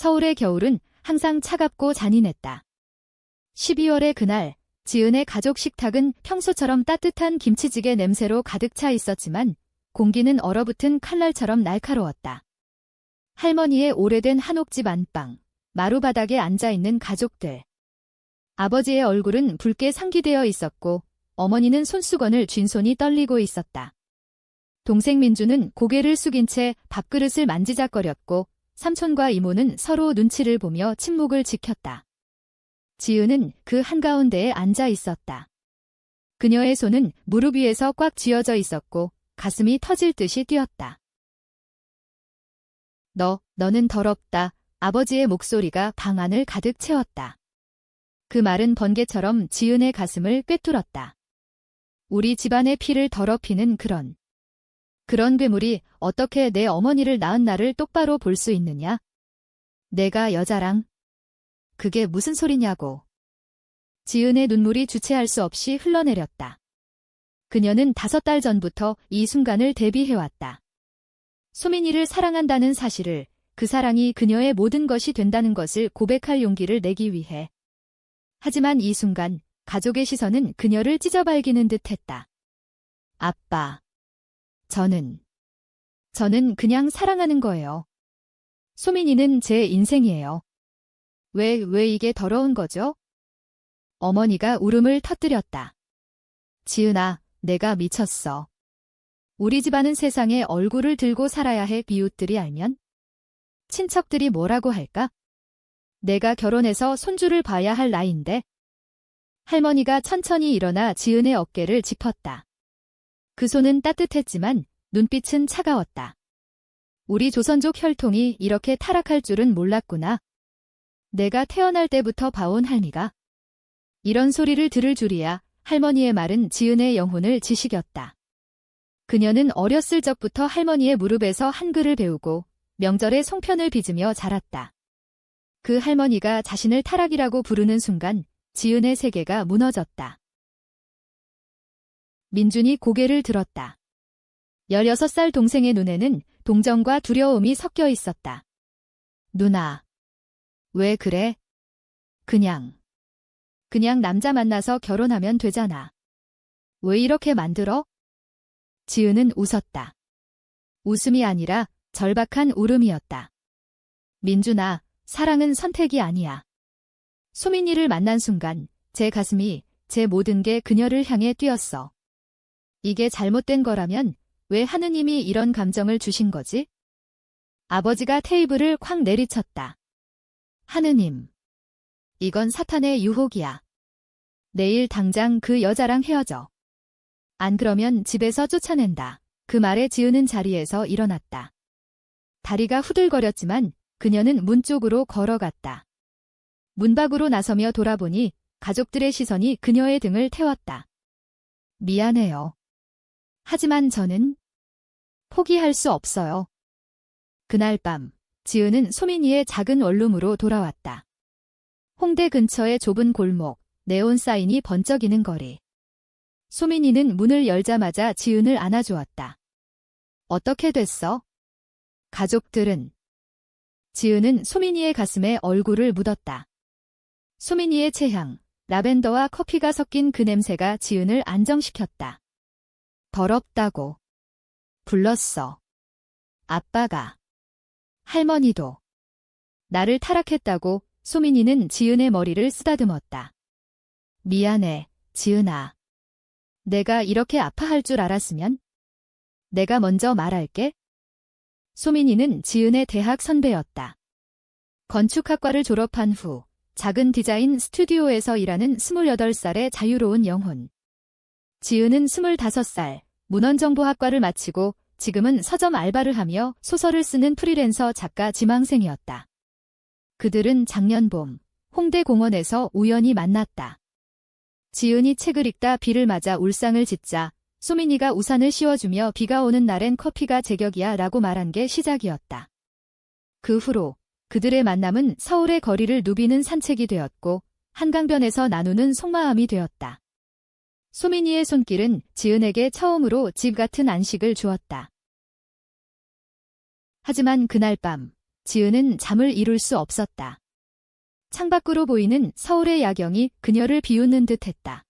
서울의 겨울은 항상 차갑고 잔인했다. 12월의 그날, 지은의 가족 식탁은 평소처럼 따뜻한 김치찌개 냄새로 가득 차 있었지만 공기는 얼어붙은 칼날처럼 날카로웠다. 할머니의 오래된 한옥집 안방, 마루바닥에 앉아있는 가족들. 아버지의 얼굴은 붉게 상기되어 있었고 어머니는 손수건을 쥔 손이 떨리고 있었다. 동생 민주는 고개를 숙인 채 밥그릇을 만지작거렸고 삼촌과 이모는 서로 눈치를 보며 침묵을 지켰다. 지은은 그 한가운데에 앉아 있었다. 그녀의 손은 무릎 위에서 꽉 쥐어져 있었고 가슴이 터질 듯이 뛰었다. 너는 더럽다. 아버지의 목소리가 방 안을 가득 채웠다. 그 말은 번개처럼 지은의 가슴을 꿰뚫었다. 우리 집안의 피를 더럽히는 그런 괴물이 어떻게 내 어머니를 낳은 나를 똑바로 볼 수 있느냐? 내가 여자랑? 그게 무슨 소리냐고. 지은의 눈물이 주체할 수 없이 흘러내렸다. 그녀는 5달 전부터 이 순간을 대비해왔다. 소민이를 사랑한다는 사실을, 그 사랑이 그녀의 모든 것이 된다는 것을 고백할 용기를 내기 위해. 하지만 이 순간 가족의 시선은 그녀를 찢어발기는 듯했다. 아빠. 저는 그냥 사랑하는 거예요. 소민이는 제 인생이에요. 왜 이게 더러운 거죠? 어머니가 울음을 터뜨렸다. 지은아, 내가 미쳤어. 우리 집안은 세상에 얼굴을 들고 살아야 해. 이웃들이 알면? 친척들이 뭐라고 할까? 내가 결혼해서 손주를 봐야 할 나이인데. 할머니가 천천히 일어나 지은의 어깨를 짚었다. 그 손은 따뜻했지만 눈빛은 차가웠다. 우리 조선족 혈통이 이렇게 타락할 줄은 몰랐구나. 내가 태어날 때부터 봐온 할미가 이런 소리를 들을 줄이야. 할머니의 말은 지은의 영혼을 지식였다. 그녀는 어렸을 적부터 할머니의 무릎에서 한글을 배우고 명절에 송편을 빚으며 자랐다. 그 할머니가 자신을 타락이라고 부르는 순간 지은의 세계가 무너졌다. 민준이 고개를 들었다. 16살 동생의 눈에는 동정과 두려움이 섞여 있었다. 누나. 왜 그래? 그냥 남자 만나서 결혼하면 되잖아. 왜 이렇게 만들어? 지은은 웃었다. 웃음이 아니라 절박한 울음이었다. 민준아, 사랑은 선택이 아니야. 소민이를 만난 순간 제 가슴이, 제 모든 게 그녀를 향해 뛰었어. 이게 잘못된 거라면 왜 하느님이 이런 감정을 주신 거지? 아버지가 테이블을 쾅 내리쳤다. 하느님. 이건 사탄의 유혹이야. 내일 당장 그 여자랑 헤어져. 안 그러면 집에서 쫓아낸다. 그 말에 지은은 자리에서 일어났다. 다리가 후들거렸지만 그녀는 문 쪽으로 걸어갔다. 문 밖으로 나서며 돌아보니 가족들의 시선이 그녀의 등을 태웠다. 미안해요. 하지만 저는 포기할 수 없어요. 그날 밤, 지은은 소민이의 작은 원룸으로 돌아왔다. 홍대 근처의 좁은 골목, 네온 사인이 번쩍이는 거리. 소민이는 문을 열자마자 지은을 안아주었다. 어떻게 됐어? 가족들은. 지은은 소민이의 가슴에 얼굴을 묻었다. 소민이의 체향, 라벤더와 커피가 섞인 그 냄새가 지은을 안정시켰다. 더럽다고 불렀어. 아빠가. 할머니도. 나를 타락했다고. 소민이는 지은의 머리를 쓰다듬었다. 미안해, 지은아. 내가 이렇게 아파할 줄 알았으면 내가 먼저 말할게. 소민이는 지은의 대학 선배였다. 건축학과를 졸업한 후 작은 디자인 스튜디오에서 일하는 28살의 자유로운 영혼. 지은은 25살, 문헌정보학과를 마치고 지금은 서점 알바를 하며 소설을 쓰는 프리랜서 작가 지망생이었다. 그들은 작년 봄, 홍대 공원에서 우연히 만났다. 지은이 책을 읽다 비를 맞아 울상을 짓자 소민이가 우산을 씌워주며 비가 오는 날엔 커피가 제격이야 라고 말한 게 시작이었다. 그 후로 그들의 만남은 서울의 거리를 누비는 산책이 되었고 한강변에서 나누는 속마음이 되었다. 소민이의 손길은 지은에게 처음으로 집 같은 안식을 주었다. 하지만 그날 밤 지은은 잠을 이룰 수 없었다. 창밖으로 보이는 서울의 야경이 그녀를 비웃는 듯했다.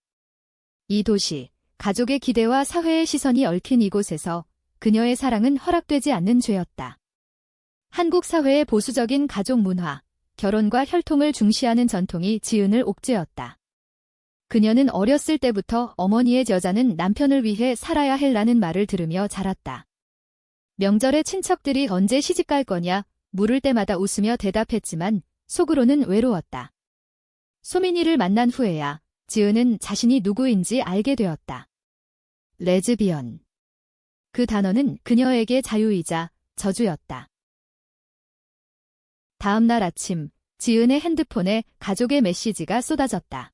이 도시, 가족의 기대와 사회의 시선이 얽힌 이곳에서 그녀의 사랑은 허락되지 않는 죄였다. 한국 사회의 보수적인 가족 문화, 결혼과 혈통을 중시하는 전통이 지은을 옥죄었다. 그녀는 어렸을 때부터 어머니의 여자는 남편을 위해 살아야 해라는 말을 들으며 자랐다. 명절에 친척들이 언제 시집갈 거냐 물을 때마다 웃으며 대답했지만 속으로는 외로웠다. 소민이를 만난 후에야 지은은 자신이 누구인지 알게 되었다. 레즈비언. 그 단어는 그녀에게 자유이자 저주였다. 다음 날 아침, 지은의 핸드폰에 가족의 메시지가 쏟아졌다.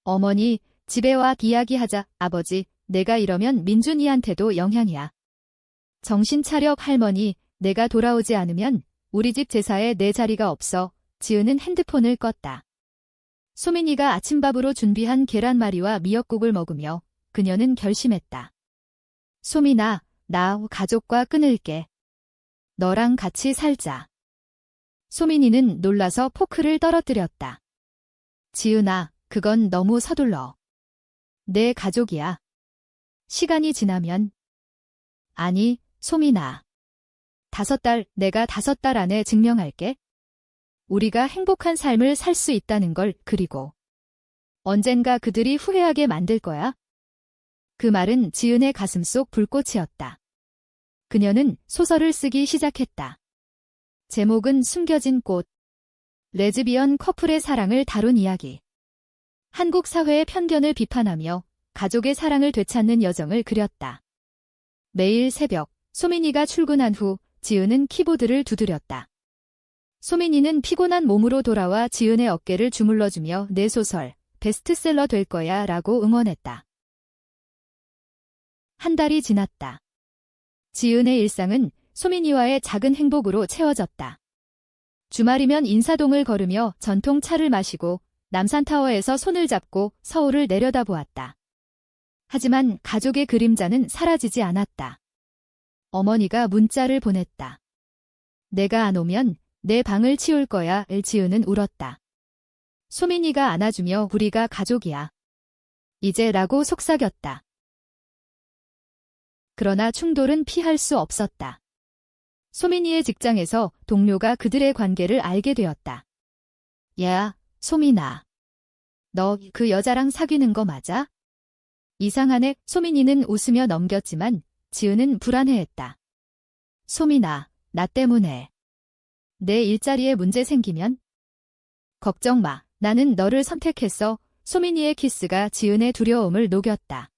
어머니, 집에 와 이야기하자. 아버지, 내가 이러면 민준이한테도 영향이야. 정신 차려 할머니, 내가 돌아오지 않으면 우리 집 제사에 내 자리가 없어. 지은은 핸드폰을 껐다. 소민이가 아침밥으로 준비한 계란말이와 미역국을 먹으며 그녀는 결심했다. 소민아, 나 가족과 끊을게. 너랑 같이 살자. 소민이는 놀라서 포크를 떨어뜨렸다. 지은아, 그건 너무 서둘러. 내 가족이야. 시간이 지나면. 아니, 소민아. 내가 5달 안에 증명할게. 우리가 행복한 삶을 살 수 있다는 걸. 그리고 언젠가 그들이 후회하게 만들 거야. 그 말은 지은의 가슴 속 불꽃이었다. 그녀는 소설을 쓰기 시작했다. 제목은 숨겨진 꽃. 레즈비언 커플의 사랑을 다룬 이야기. 한국 사회의 편견을 비판하며 가족의 사랑을 되찾는 여정을 그렸다. 매일 새벽, 소민이가 출근한 후 지은은 키보드를 두드렸다. 소민이는 피곤한 몸으로 돌아와 지은의 어깨를 주물러주며 내 소설, 베스트셀러 될 거야 라고 응원했다. 한 달이 지났다. 지은의 일상은 소민이와의 작은 행복으로 채워졌다. 주말이면 인사동을 걸으며 전통 차를 마시고 남산타워에서 손을 잡고 서울을 내려다보았다. 하지만 가족의 그림자는 사라지지 않았다. 어머니가 문자를 보냈다. 내가 안 오면 내 방을 치울 거야. 지은은 울었다. 소민이가 안아주며 우리가 가족이야. 이제 라고 속삭였다. 그러나 충돌은 피할 수 없었다. 소민이의 직장에서 동료가 그들의 관계를 알게 되었다. 야, 소민아. 너 그 여자랑 사귀는 거 맞아? 이상하네. 소민이는 웃으며 넘겼지만 지은은 불안해했다. 소민아, 나 때문에. 내 일자리에 문제 생기면? 걱정 마. 나는 너를 선택했어. 소민이의 키스가 지은의 두려움을 녹였다.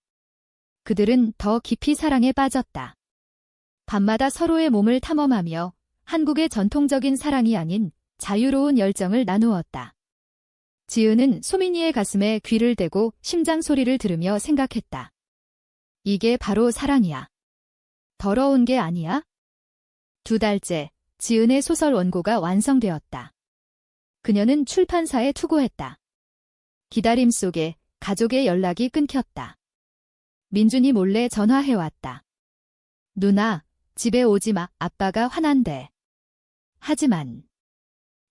그들은 더 깊이 사랑에 빠졌다. 밤마다 서로의 몸을 탐험하며 한국의 전통적인 사랑이 아닌 자유로운 열정을 나누었다. 지은은 소민이의 가슴에 귀를 대고 심장 소리를 들으며 생각했다. 이게 바로 사랑이야. 더러운 게 아니야? 2달째, 지은의 소설 원고가 완성되었다. 그녀는 출판사에 투고했다. 기다림 속에 가족의 연락이 끊겼다. 민준이 몰래 전화해왔다. 누나, 집에 오지 마. 아빠가 화난대. 하지만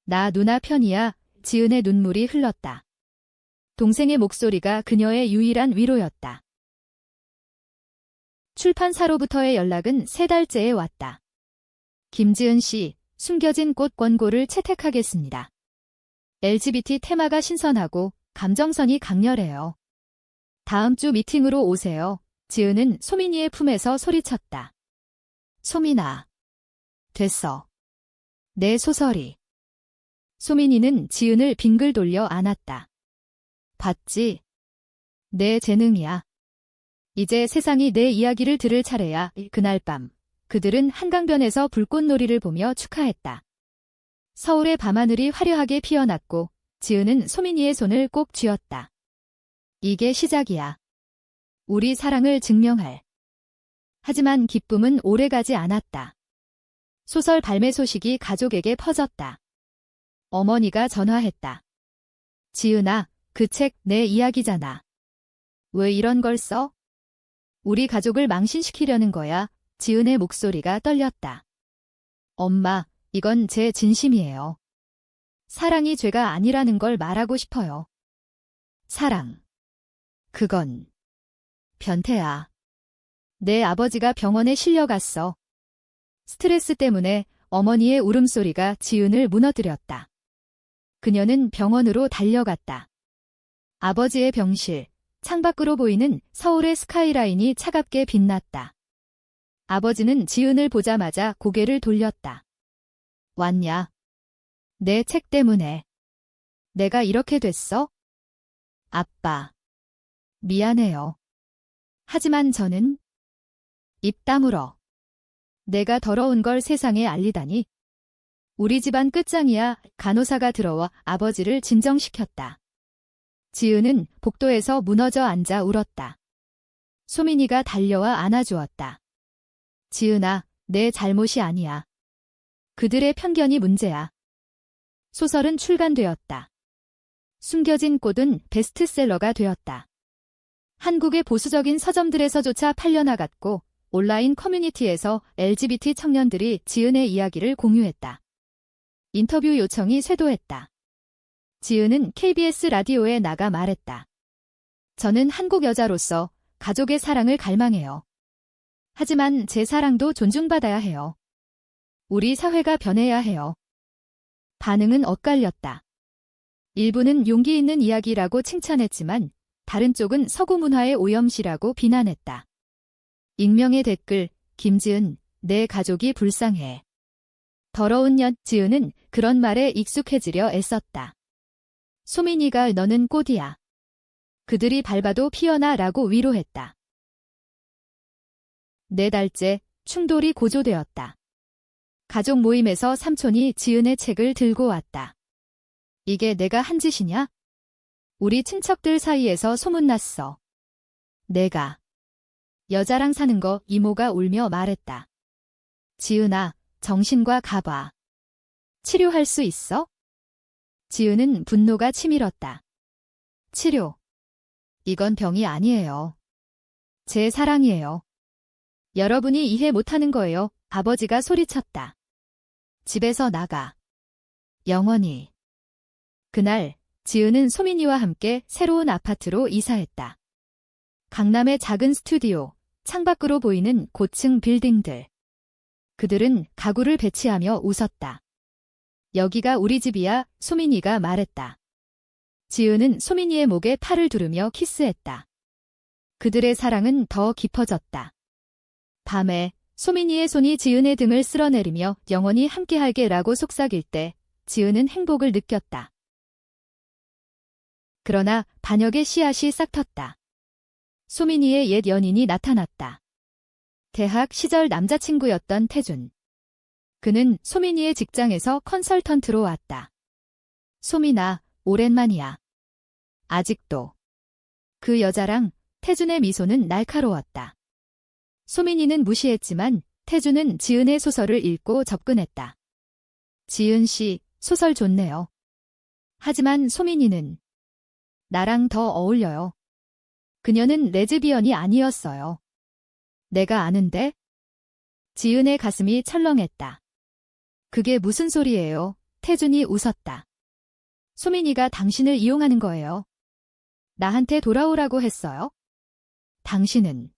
나 누나 편이야. 지은의 눈물이 흘렀다. 동생의 목소리가 그녀의 유일한 위로였다. 출판사로부터의 연락은 3달째에 왔다. 김지은 씨, 숨겨진 꽃 권고를 채택하겠습니다. LGBT 테마가 신선하고 감정선이 강렬해요. 다음 주 미팅으로 오세요. 지은은 소민이의 품에서 소리쳤다. 소민아. 됐어. 내 소설이. 소민이는 지은을 빙글 돌려 안았다. 봤지? 내 재능이야. 이제 세상이 내 이야기를 들을 차례야. 그날 밤, 그들은 한강변에서 불꽃놀이를 보며 축하했다. 서울의 밤하늘이 화려하게 피어났고 지은은 소민이의 손을 꼭 쥐었다. 이게 시작이야. 우리 사랑을 증명할. 하지만 기쁨은 오래가지 않았다. 소설 발매 소식이 가족에게 퍼졌다. 어머니가 전화했다. 지은아, 그 책 내 이야기잖아. 왜 이런 걸 써? 우리 가족을 망신시키려는 거야. 지은의 목소리가 떨렸다. 엄마, 이건 제 진심이에요. 사랑이 죄가 아니라는 걸 말하고 싶어요. 사랑. 그건 변태야. 내 아버지가 병원에 실려갔어. 스트레스 때문에 어머니의 울음소리가 지은을 무너뜨렸다. 그녀는 병원으로 달려갔다. 아버지의 병실, 창밖으로 보이는 서울의 스카이라인이 차갑게 빛났다. 아버지는 지은을 보자마자 고개를 돌렸다. 왔냐? 내 책 때문에. 내가 이렇게 됐어? 아빠. 미안해요. 하지만 저는 입 다물어. 내가 더러운 걸 세상에 알리다니. 우리 집안 끝장이야. 간호사가 들어와 아버지를 진정시켰다. 지은은 복도에서 무너져 앉아 울었다. 소민이가 달려와 안아주었다. 지은아, 내 잘못이 아니야. 그들의 편견이 문제야. 소설은 출간되었다. 숨겨진 꽃은 베스트셀러가 되었다. 한국의 보수적인 서점들에서조차 팔려나갔고 온라인 커뮤니티에서 LGBT 청년들이 지은의 이야기를 공유했다. 인터뷰 요청이 쇄도했다. 지은은 KBS 라디오에 나가 말했다. 저는 한국 여자로서 가족의 사랑을 갈망해요. 하지만 제 사랑도 존중받아야 해요. 우리 사회가 변해야 해요. 반응은 엇갈렸다. 일부는 용기 있는 이야기라고 칭찬했지만 다른 쪽은 서구 문화의 오염시라고 비난했다. 익명의 댓글, 김지은, 내 가족이 불쌍해. 더러운 년, 지은은 그런 말에 익숙해지려 애썼다. 소민이가 너는 꽃이야. 그들이 밟아도 피어나 라고 위로했다. 4달째 충돌이 고조되었다. 가족 모임에서 삼촌이 지은의 책을 들고 왔다. 이게 내가 한 짓이냐? 우리 친척들 사이에서 소문났어. 내가 여자랑 사는 거 이모가 울며 말했다. 지은아, 정신과 가봐. 치료할 수 있어? 지은은 분노가 치밀었다. 치료. 이건 병이 아니에요. 제 사랑이에요. 여러분이 이해 못하는 거예요. 아버지가 소리쳤다. 집에서 나가. 영원히. 그날 지은은 소민이와 함께 새로운 아파트로 이사했다. 강남의 작은 스튜디오, 창밖으로 보이는 고층 빌딩들. 그들은 가구를 배치하며 웃었다. 여기가 우리 집이야, 소민이가 말했다. 지은은 소민이의 목에 팔을 두르며 키스했다. 그들의 사랑은 더 깊어졌다. 밤에 소민이의 손이 지은의 등을 쓸어내리며 영원히 함께할게라고 속삭일 때 지은은 행복을 느꼈다. 그러나 반역의 씨앗이 싹 텄다. 소민이의 옛 연인이 나타났다. 대학 시절 남자친구였던 태준. 그는 소민이의 직장에서 컨설턴트로 왔다. 소민아, 오랜만이야. 아직도. 그 여자랑 태준의 미소는 날카로웠다. 소민이는 무시했지만 태준은 지은의 소설을 읽고 접근했다. 지은 씨, 소설 좋네요. 하지만 소민이는 나랑 더 어울려요. 그녀는 레즈비언이 아니었어요. 내가 아는데? 지은의 가슴이 철렁했다. 그게 무슨 소리예요? 태준이 웃었다. 소민이가 당신을 이용하는 거예요. 나한테 돌아오라고 했어요? 당신은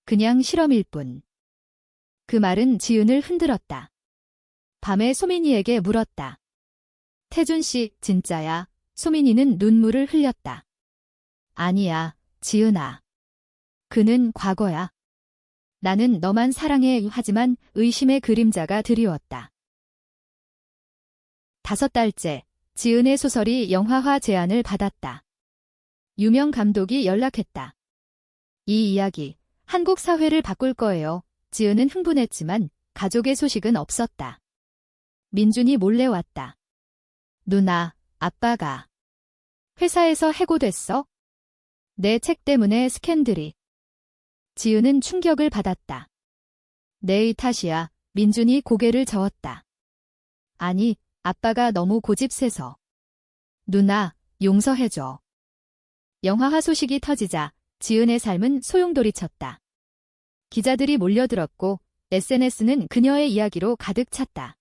그냥 실험일 뿐. 그 말은 지은을 흔들었다. 밤에 소민이에게 물었다. 태준 씨, 진짜야? 소민이는 눈물을 흘렸다. 아니야, 지은아. 그는 과거야. 나는 너만 사랑해. 하지만 의심의 그림자가 드리웠다. 5달째, 지은의 소설이 영화화 제안을 받았다. 유명 감독이 연락했다. 이 이야기, 한국 사회를 바꿀 거예요. 지은은 흥분했지만 가족의 소식은 없었다. 민준이 몰래 왔다. 누나, 아빠가 회사에서 해고됐어? 내 책 때문에 스캔들이. 지은은 충격을 받았다. 내 탓이야. 민준이 고개를 저었다. 아니, 아빠가 너무 고집세서. 누나, 용서해줘. 영화화 소식이 터지자 지은의 삶은 소용돌이쳤다. 기자들이 몰려들었고 SNS는 그녀의 이야기로 가득 찼다.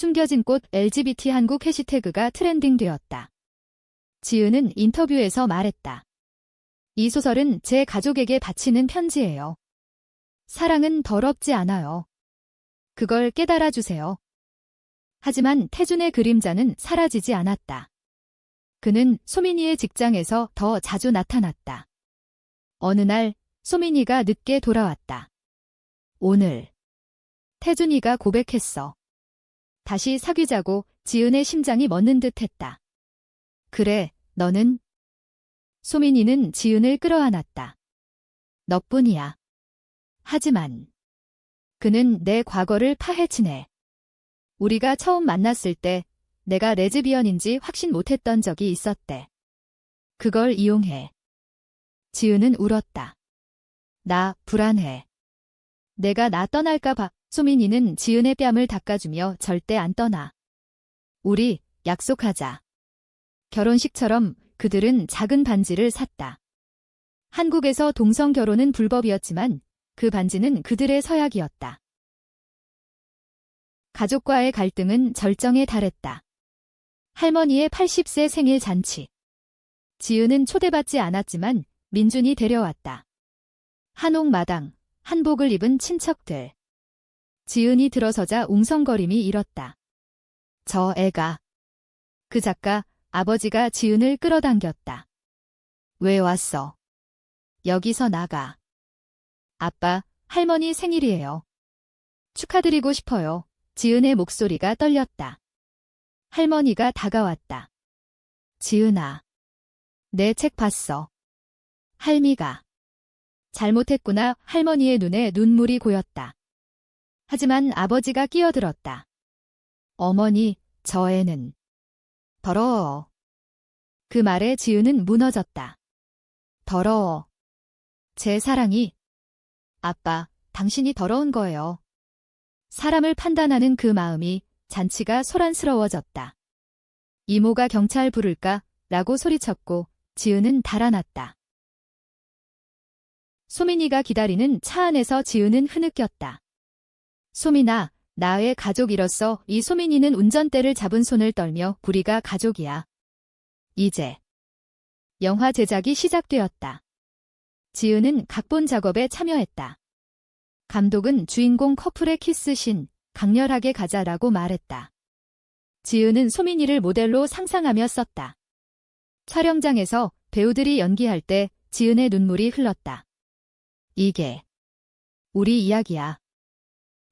숨겨진 꽃 LGBT 한국 해시태그가 트렌딩되었다. 지은은 인터뷰에서 말했다. 이 소설은 제 가족에게 바치는 편지예요. 사랑은 더럽지 않아요. 그걸 깨달아 주세요. 하지만 태준의 그림자는 사라지지 않았다. 그는 소민이의 직장에서 더 자주 나타났다. 어느 날 소민이가 늦게 돌아왔다. 오늘 태준이가 고백했어. 다시 사귀자고. 지은의 심장이 멎는 듯 했다. 그래, 너는? 소민이는 지은을 끌어안았다. 너뿐이야. 하지만 그는 내 과거를 파헤치네. 우리가 처음 만났을 때 내가 레즈비언인지 확신 못했던 적이 있었대. 그걸 이용해. 지은은 울었다. 나 불안해. 내가 나 떠날까 봐. 소민이는 지은의 뺨을 닦아주며 절대 안 떠나. 우리 약속하자. 결혼식처럼 그들은 작은 반지를 샀다. 한국에서 동성 결혼은 불법이었지만 그 반지는 그들의 서약이었다. 가족과의 갈등은 절정에 달했다. 할머니의 80세 생일 잔치. 지은은 초대받지 않았지만 민준이 데려왔다. 한옥마당, 한복을 입은 친척들. 지은이 들어서자 웅성거림이 일었다. 저 애가. 그 작가, 아버지가 지은을 끌어당겼다. 왜 왔어? 여기서 나가. 아빠, 할머니 생일이에요. 축하드리고 싶어요. 지은의 목소리가 떨렸다. 할머니가 다가왔다. 지은아. 내 책 봤어. 할미가. 잘못했구나. 할머니의 눈에 눈물이 고였다. 하지만 아버지가 끼어들었다. 어머니, 저 애는. 더러워. 그 말에 지은은 무너졌다. 더러워. 제 사랑이. 아빠, 당신이 더러운 거예요. 사람을 판단하는 그 마음이 잔치가 소란스러워졌다. 이모가 경찰 부를까? 라고 소리쳤고 지은은 달아났다. 소민이가 기다리는 차 안에서 지은은 흐느꼈다. 소민아, 나의 가족이로서 이 소민이는 운전대를 잡은 손을 떨며 우리가 가족이야. 이제 영화 제작이 시작되었다. 지은은 각본 작업에 참여했다. 감독은 주인공 커플의 키스신 강렬하게 가자라고 말했다. 지은은 소민이를 모델로 상상하며 썼다. 촬영장에서 배우들이 연기할 때 지은의 눈물이 흘렀다. 이게 우리 이야기야.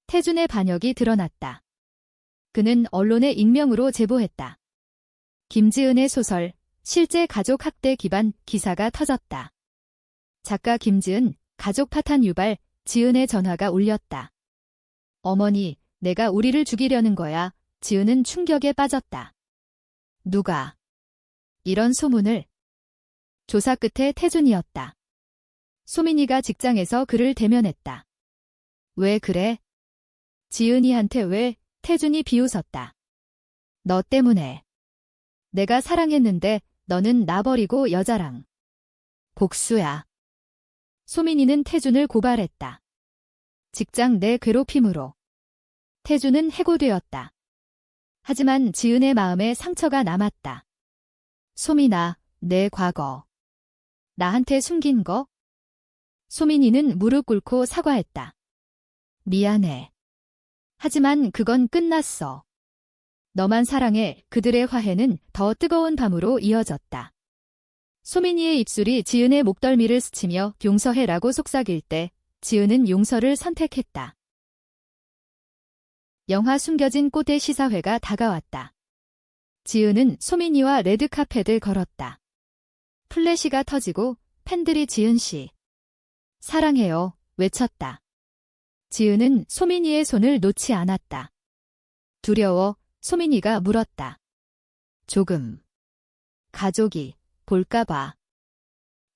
태준의 반역이 드러났다. 그는 언론에 익명으로 제보했다. 김지은의 소설, 실제 가족 학대 기반 기사가 터졌다. 작가 김지은, 가족 파탄 유발, 지은의 전화가 울렸다. 어머니, 내가 우리를 죽이려는 거야. 지은은 충격에 빠졌다. 누가? 이런 소문을. 조사 끝에 태준이었다. 소민이가 직장에서 그를 대면했다. 왜 그래? 지은이한테 왜? 태준이 비웃었다. 너 때문에. 내가 사랑했는데 너는 나 버리고 여자랑. 복수야. 소민이는 태준을 고발했다. 직장 내 괴롭힘으로. 태준은 해고되었다. 하지만 지은의 마음에 상처가 남았다. 소민아, 내 과거. 나한테 숨긴 거? 소민이는 무릎 꿇고 사과했다. 미안해. 하지만 그건 끝났어. 너만 사랑해. 그들의 화해는 더 뜨거운 밤으로 이어졌다. 소민이의 입술이 지은의 목덜미를 스치며 용서해라고 속삭일 때 지은은 용서를 선택했다. 영화 숨겨진 꽃의 시사회가 다가왔다. 지은은 소민이와 레드카펫을 걸었다. 플래시가 터지고 팬들이 지은 씨. 사랑해요. 외쳤다. 지은은 소민이의 손을 놓지 않았다. 두려워. 소민이가 물었다. 조금. 가족이 볼까봐.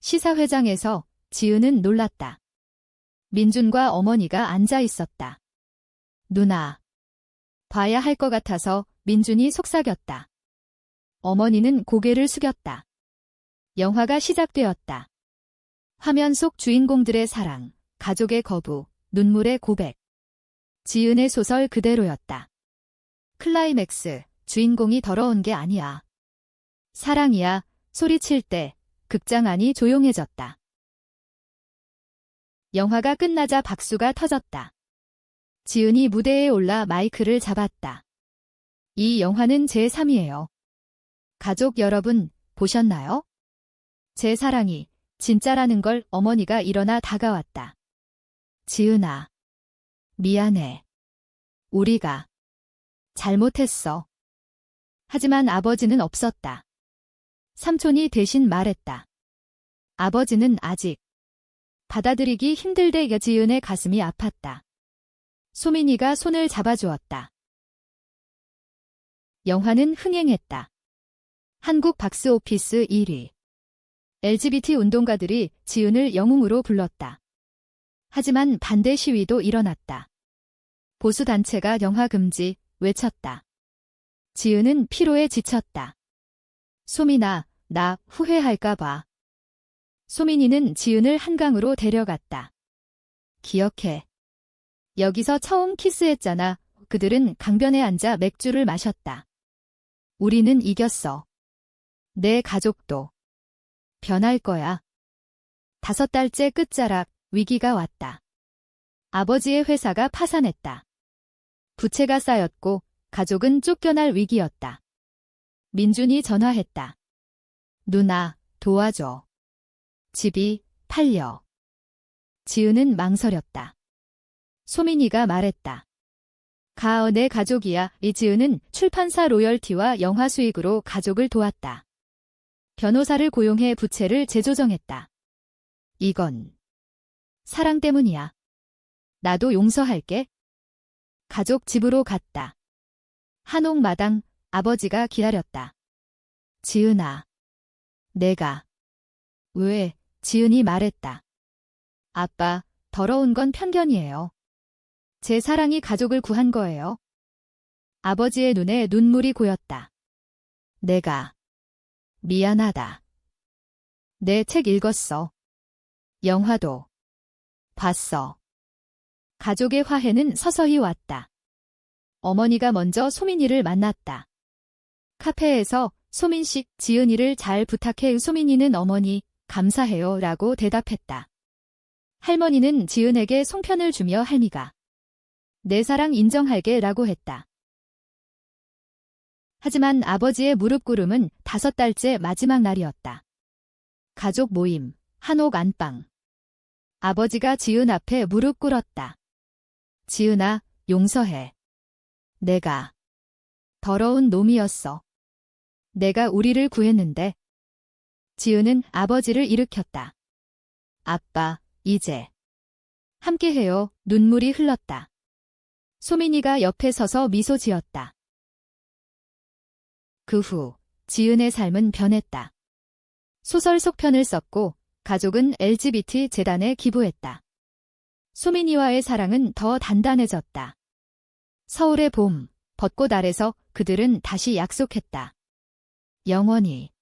시사회장에서 지은은 놀랐다. 민준과 어머니가 앉아 있었다. 누나. 봐야 할 것 같아서 민준이 속삭였다. 어머니는 고개를 숙였다. 영화가 시작되었다. 화면 속 주인공들의 사랑, 가족의 거부, 눈물의 고백. 지은의 소설 그대로였다. 클라이맥스, 주인공이 더러운 게 아니야. 사랑이야. 소리칠 때 극장 안이 조용해졌다. 영화가 끝나자 박수가 터졌다. 지은이 무대에 올라 마이크를 잡았다. 이 영화는 제3이에요. 가족 여러분, 보셨나요? 제 사랑이 진짜라는 걸 어머니가 일어나 다가왔다. 지은아, 미안해. 우리가 잘못했어. 하지만 아버지는 없었다. 삼촌이 대신 말했다. 아버지는 아직 받아들이기 힘들대. 지은의 가슴이 아팠다. 소민이가 손을 잡아주었다. 영화는 흥행했다. 한국 박스오피스 1위. LGBT 운동가들이 지은을 영웅으로 불렀다. 하지만 반대 시위도 일어났다. 보수단체가 영화 금지 외쳤다. 지은은 피로에 지쳤다. 소민아, 나 후회할까봐. 소민이는 지은을 한강으로 데려갔다. 기억해. 여기서 처음 키스했잖아. 그들은 강변에 앉아 맥주를 마셨다. 우리는 이겼어. 내 가족도 변할 거야. 5달째 끝자락, 위기가 왔다. 아버지의 회사가 파산했다. 부채가 쌓였고 가족은 쫓겨날 위기였다. 민준이 전화했다. 누나, 도와줘. 집이 팔려. 지은은 망설였다. 소민이가 말했다. 내 가족이야. 지은은 출판사 로열티와 영화 수익으로 가족을 도왔다. 변호사를 고용해 부채를 재조정했다. 이건 사랑 때문이야. 나도 용서할게. 가족 집으로 갔다. 한옥마당, 아버지가 기다렸다. 지은아. 내가. 왜? 지은이 말했다. 아빠, 더러운 건 편견이에요. 제 사랑이 가족을 구한 거예요. 아버지의 눈에 눈물이 고였다. 내가 미안하다. 내 책 읽었어. 영화도 봤어. 가족의 화해는 서서히 왔다. 어머니가 먼저 소민이를 만났다. 카페에서 소민씨, 지은이를 잘 부탁해. 소민이는 어머니, 감사해요 라고 대답했다. 할머니는 지은에게 송편을 주며 할미가 내 사랑 인정할게 라고 했다. 하지만 아버지의 무릎 꿇음은 5달째 마지막 날이었다. 가족 모임, 한옥 안방. 아버지가 지은 앞에 무릎 꿇었다. 지은아, 용서해. 내가 더러운 놈이었어. 내가 우리를 구했는데. 지은은 아버지를 일으켰다. 아빠, 이제 함께해요. 눈물이 흘렀다. 소민이가 옆에 서서 미소 지었다. 그 후 지은의 삶은 변했다. 소설 속편을 썼고 가족은 LGBT 재단에 기부했다. 소민이와의 사랑은 더 단단해졌다. 서울의 봄, 벚꽃 아래서 그들은 다시 약속했다. 영원히